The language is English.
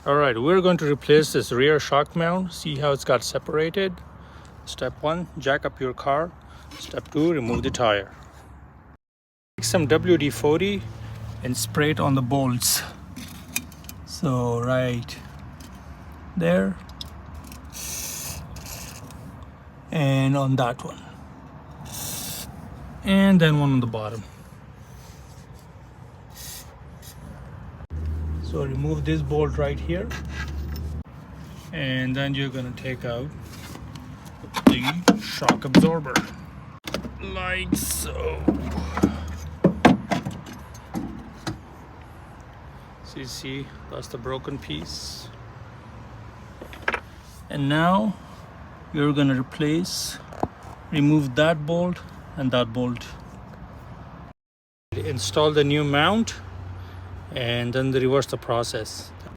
All right, we're going to replace this rear shock mount. See how it's got separated? Step 1, jack up your car. Step 2, remove the tire. Take some WD-40 and spray it on the bolts. So right there and on that one, and then one on the bottom. So remove this bolt right here, and then you're going to take out the shock absorber like so. So you see, that's the broken piece. And now you're going to remove that bolt and that bolt. Install the new mount and then reverse the process.